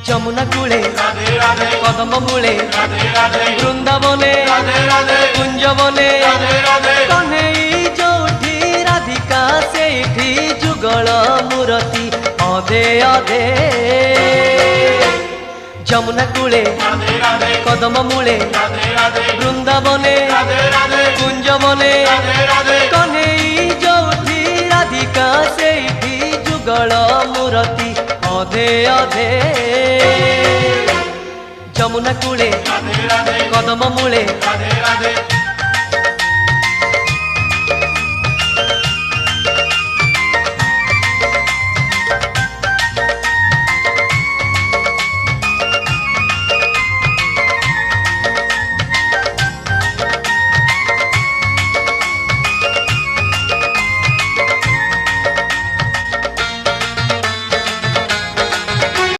যমুনা কূলে কদম মূলে বৃন্দাবনে কুঞ্জবনে কন্হেই যোউঠি রাধিকা সেইঠি যুগল মূরতি অধে অধে যমুনা কূলে কদম মূলে বৃন্দাবনে কুঞ্জবনে কন্হেই যোউঠি রাধিকা সেইঠি যুগল মূরতি অধে অধে যমুনা কূলে কদম মূলে